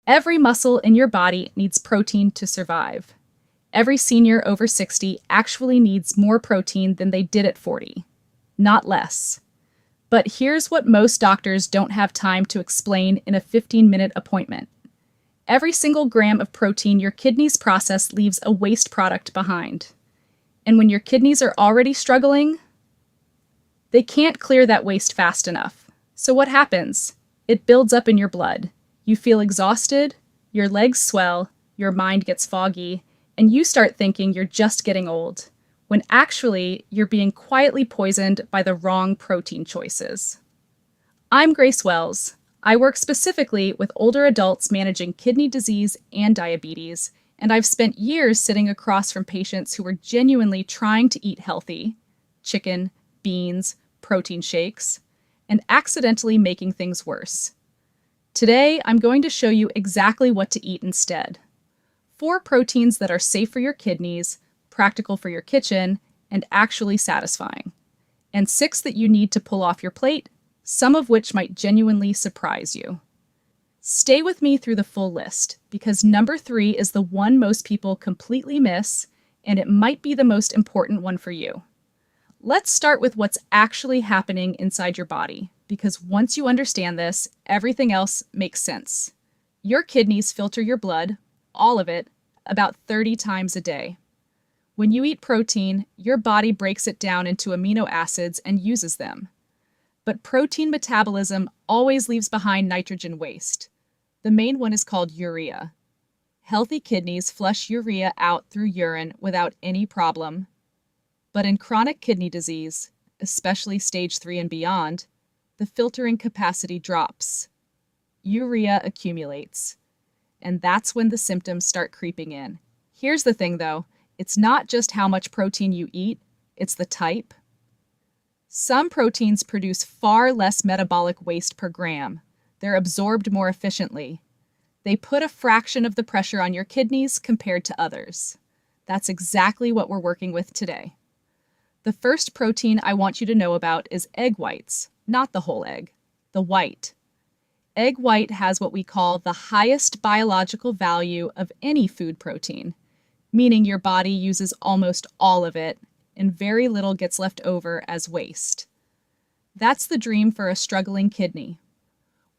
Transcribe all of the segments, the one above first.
Every muscle in your body needs protein to survive. Every senior over 60 actually needs more protein than they did at 40, not less. But here's what most doctors don't have time to explain in a 15-minute appointment. Every single gram of protein your kidneys process leaves a waste product behind. And when your kidneys are already struggling, they can't clear that waste fast enough. So what happens? It builds up in your blood. You feel exhausted, your legs swell, your mind gets foggy, and you start thinking you're just getting old, when actually you're being quietly poisoned by the wrong protein choices. I'm Grace Wells. I work specifically with older adults managing kidney disease and diabetes, and I've spent years sitting across from patients who were genuinely trying to eat healthy, chicken, beans, protein shakes, and accidentally making things worse. Today, I'm going to show you exactly what to eat instead. 4 proteins that are safe for your kidneys, practical for your kitchen, and actually satisfying. And 6 that you need to pull off your plate, some of which might genuinely surprise you. Stay with me through the full list, because number 3 is the one most people completely miss, and it might be the most important one for you. Let's start with what's actually happening inside your body, because once you understand this, everything else makes sense. Your kidneys filter your blood, all of it, about 30 times a day. When you eat protein, your body breaks it down into amino acids and uses them. But protein metabolism always leaves behind nitrogen waste. The main one is called urea. Healthy kidneys flush urea out through urine without any problem. But in chronic kidney disease, especially stage 3 and beyond, the filtering capacity drops. Urea accumulates. And that's when the symptoms start creeping in. Here's the thing though, it's not just how much protein you eat, it's the type. Some proteins produce far less metabolic waste per gram. They're absorbed more efficiently. They put a fraction of the pressure on your kidneys compared to others. That's exactly what we're working with today. The first protein I want you to know about is egg whites, not the whole egg, the white. Egg white has what we call the highest biological value of any food protein, meaning your body uses almost all of it and very little gets left over as waste. That's the dream for a struggling kidney.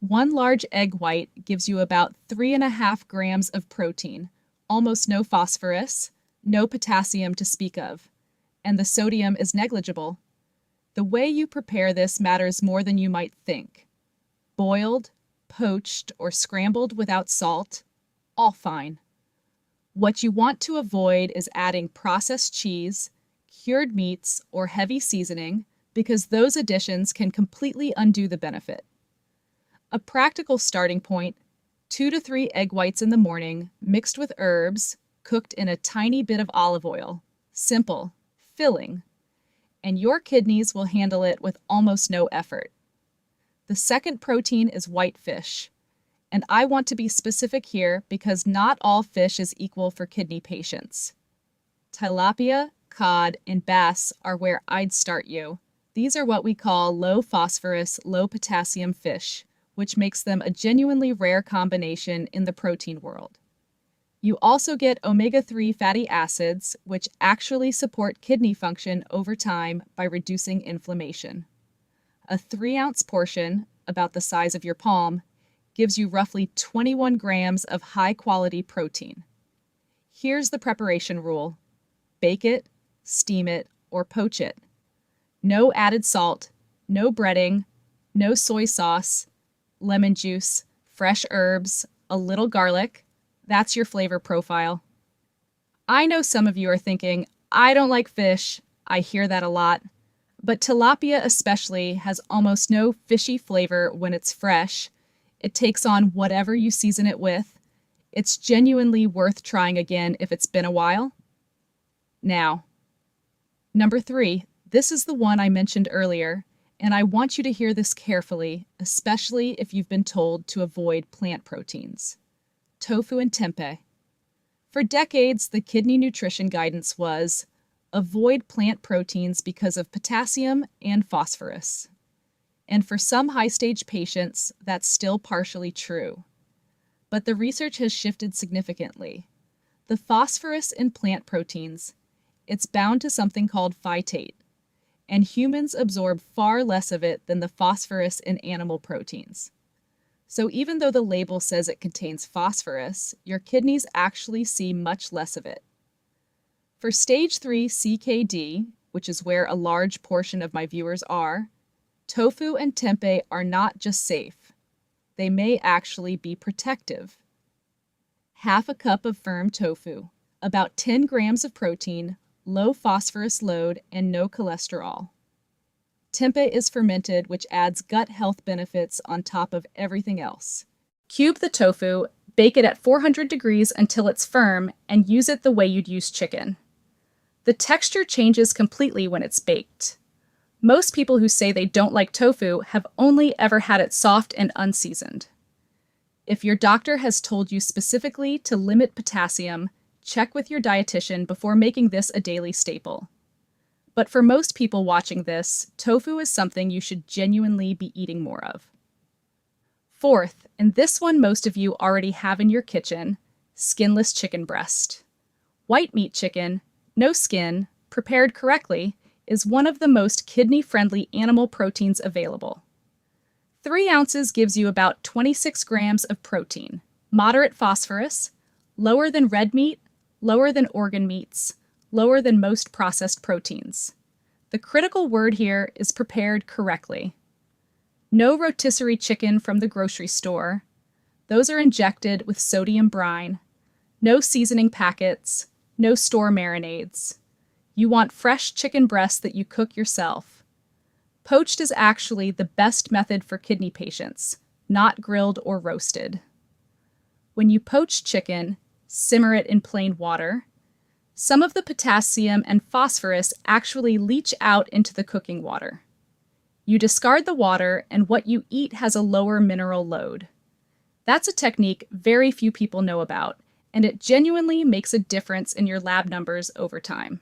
One large egg white gives you about 3.5 grams of protein, almost no phosphorus, no potassium to speak of, and the sodium is negligible. The way you prepare this matters more than you might think. Boiled, poached, or scrambled without salt, all fine. What you want to avoid is adding processed cheese, cured meats, or heavy seasoning, because those additions can completely undo the benefit. A practical starting point, 2 to 3 egg whites in the morning, mixed with herbs, cooked in a tiny bit of olive oil. Simple, filling, and your kidneys will handle it with almost no effort. The second protein is white fish, and I want to be specific here because not all fish is equal for kidney patients. Tilapia, cod, and bass are where I'd start you. These are what we call low phosphorus, low potassium fish, which makes them a genuinely rare combination in the protein world. You also get omega-3 fatty acids, which actually support kidney function over time by reducing inflammation. A 3-ounce portion, about the size of your palm, gives you roughly 21 grams of high-quality protein. Here's the preparation rule. Bake it, steam it, or poach it. No added salt, no breading, no soy sauce, lemon juice, fresh herbs, a little garlic. That's your flavor profile. I know some of you are thinking, I don't like fish. I hear that a lot. But tilapia especially has almost no fishy flavor when it's fresh. It takes on whatever you season it with. It's genuinely worth trying again if it's been a while. Now, number 3, this is the one I mentioned earlier, and I want you to hear this carefully, especially if you've been told to avoid plant proteins. Tofu and tempeh. For decades, the kidney nutrition guidance was avoid plant proteins because of potassium and phosphorus. And for some high-stage patients, that's still partially true. but the research has shifted significantly. The phosphorus in plant proteins, it's bound to something called phytate, and humans absorb far less of it than the phosphorus in animal proteins. So even though the label says it contains phosphorus, your kidneys actually see much less of it. For stage 3 CKD, which is where a large portion of my viewers are, tofu and tempeh are not just safe. They may actually be protective. Half a cup of firm tofu, about 10 grams of protein, low phosphorus load, and no cholesterol. Tempeh is fermented, which adds gut health benefits on top of everything else. Cube the tofu, bake it at 400 degrees until it's firm, and use it the way you'd use chicken. The texture changes completely when it's baked. Most people who say they don't like tofu have only ever had it soft and unseasoned. If your doctor has told you specifically to limit potassium, check with your dietitian before making this a daily staple. But for most people watching this, tofu is something you should genuinely be eating more of. Fourth, and this one most of you already have in your kitchen, skinless chicken breast. White meat chicken, no skin, prepared correctly, is one of the most kidney-friendly animal proteins available. 3 ounces gives you about 26 grams of protein, moderate phosphorus, lower than red meat, lower than organ meats, lower than most processed proteins. The critical word here is prepared correctly. No rotisserie chicken from the grocery store. Those are injected with sodium brine. No seasoning packets. No store marinades. You want fresh chicken breasts that you cook yourself. Poached is actually the best method for kidney patients, not grilled or roasted. When you poach chicken, simmer it in plain water. Some of the potassium and phosphorus actually leach out into the cooking water. You discard the water, and what you eat has a lower mineral load. That's a technique very few people know about, and it genuinely makes a difference in your lab numbers over time.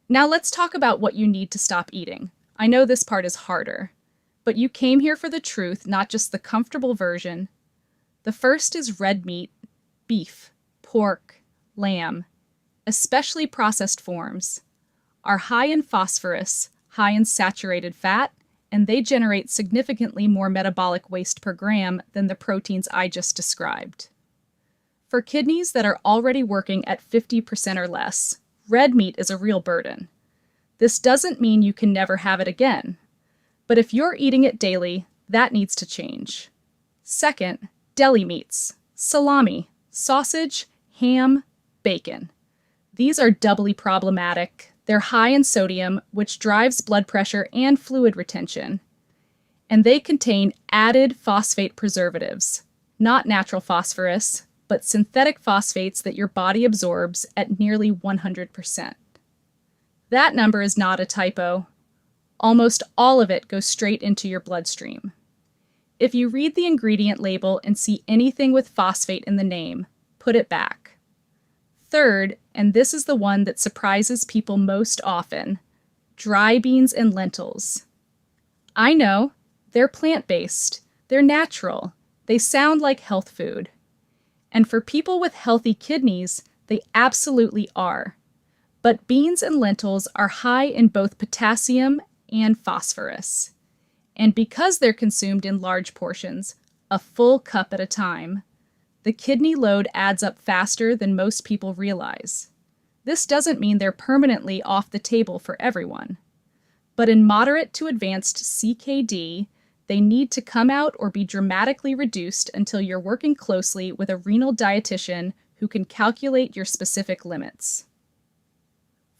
Now let's talk about what you need to stop eating. I know this part is harder, but you came here for the truth, not just the comfortable version. The first is red meat, beef, pork, lamb, especially processed forms, are high in phosphorus, high in saturated fat, and they generate significantly more metabolic waste per gram than the proteins I just described. For kidneys that are already working at 50% or less, red meat is a real burden. This doesn't mean you can never have it again, but if you're eating it daily, that needs to change. Second, deli meats, salami, sausage, ham, bacon. These are doubly problematic. They're high in sodium, which drives blood pressure and fluid retention. And they contain added phosphate preservatives, not natural phosphorus, but synthetic phosphates that your body absorbs at nearly 100%. That number is not a typo. Almost all of it goes straight into your bloodstream. If you read the ingredient label and see anything with phosphate in the name, put it back. Third, and this is the one that surprises people most often, dry beans and lentils. I know, they're plant-based, they're natural, they sound like health food. And for people with healthy kidneys, they absolutely are. But beans and lentils are high in both potassium and phosphorus. And because they're consumed in large portions, a full cup at a time, the kidney load adds up faster than most people realize. This doesn't mean they're permanently off the table for everyone. But in moderate to advanced CKD, they need to come out or be dramatically reduced until you're working closely with a renal dietitian who can calculate your specific limits.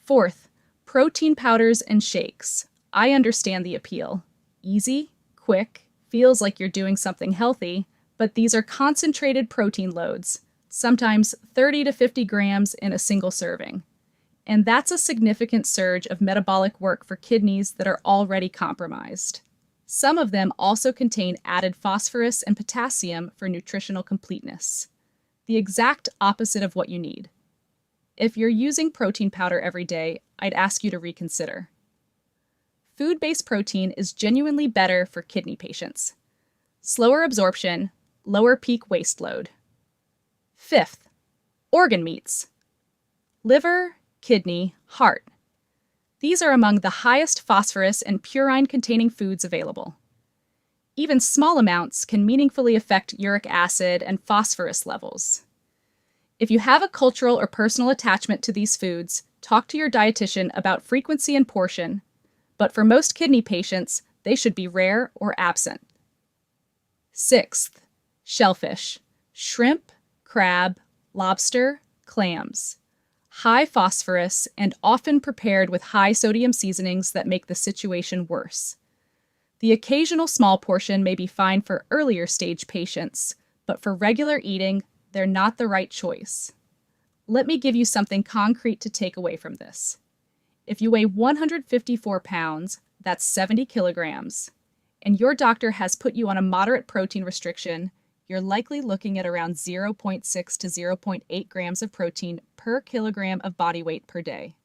Fourth, protein powders and shakes. I understand the appeal. Easy, quick, feels like you're doing something healthy, but these are concentrated protein loads, sometimes 30 to 50 grams in a single serving. And that's a significant surge of metabolic work for kidneys that are already compromised. Some of them also contain added phosphorus and potassium for nutritional completeness, the exact opposite of what you need. If you're using protein powder every day, I'd ask you to reconsider. Food-based protein is genuinely better for kidney patients. Slower absorption, lower peak waste load. Fifth, organ meats. Liver, kidney, heart. These are among the highest phosphorus and purine-containing foods available. Even small amounts can meaningfully affect uric acid and phosphorus levels. If you have a cultural or personal attachment to these foods, talk to your dietitian about frequency and portion, but for most kidney patients, they should be rare or absent. Sixth, shellfish, shrimp, crab, lobster, clams. High phosphorus and often prepared with high sodium seasonings that make the situation worse. The occasional small portion may be fine for earlier stage patients, but for regular eating, they're not the right choice. Let me give you something concrete to take away from this. If you weigh 154 pounds, that's 70 kilograms, and your doctor has put you on a moderate protein restriction, you're likely looking at around 0.6 to 0.8 grams of protein per kilogram of body weight per day.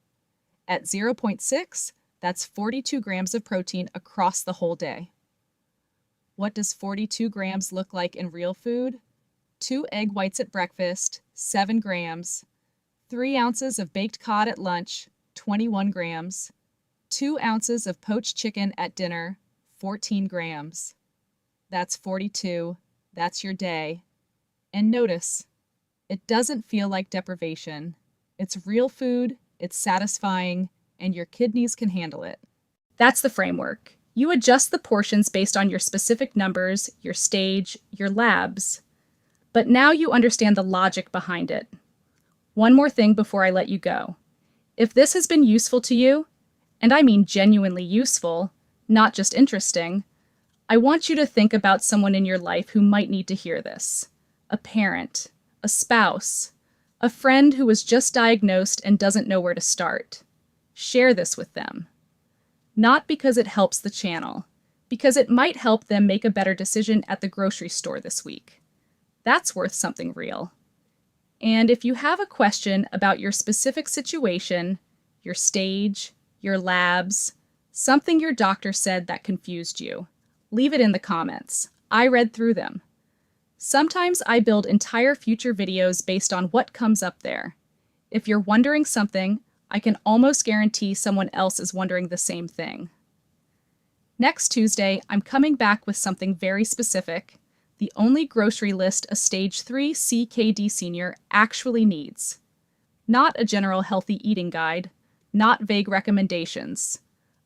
At 0.6, that's 42 grams of protein across the whole day. What does 42 grams look like in real food? 2 egg whites at breakfast, 7 grams, 3 ounces of baked cod at lunch, 21 grams, 2 ounces of poached chicken at dinner, 14 grams. That's 42. That's your day. And notice, it doesn't feel like deprivation. It's real food, it's satisfying, and your kidneys can handle it. That's the framework. You adjust the portions based on your specific numbers, your stage, your labs. But now you understand the logic behind it. One more thing before I let you go. If this has been useful to you, and I mean genuinely useful, not just interesting, I want you to think about someone in your life who might need to hear this. A parent, a spouse, a friend who was just diagnosed and doesn't know where to start. Share this with them. Not because it helps the channel, because it might help them make a better decision at the grocery store this week. That's worth something real. And if you have a question about your specific situation, your stage, your labs, something your doctor said that confused you, leave it in the comments. I read through them. Sometimes I build entire future videos based on what comes up there. If you're wondering something, I can almost guarantee someone else is wondering the same thing. Next Tuesday, I'm coming back with something very specific, the only grocery list a Stage 3 CKD senior actually needs. Not a general healthy eating guide, not vague recommendations.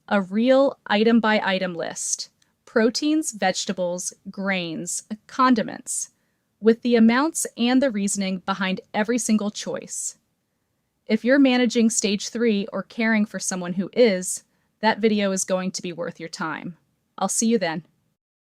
A real item-by-item list. Proteins, vegetables, grains, condiments, with the amounts and the reasoning behind every single choice. If you're managing Stage 3 or caring for someone who is, that video is going to be worth your time. I'll see you then.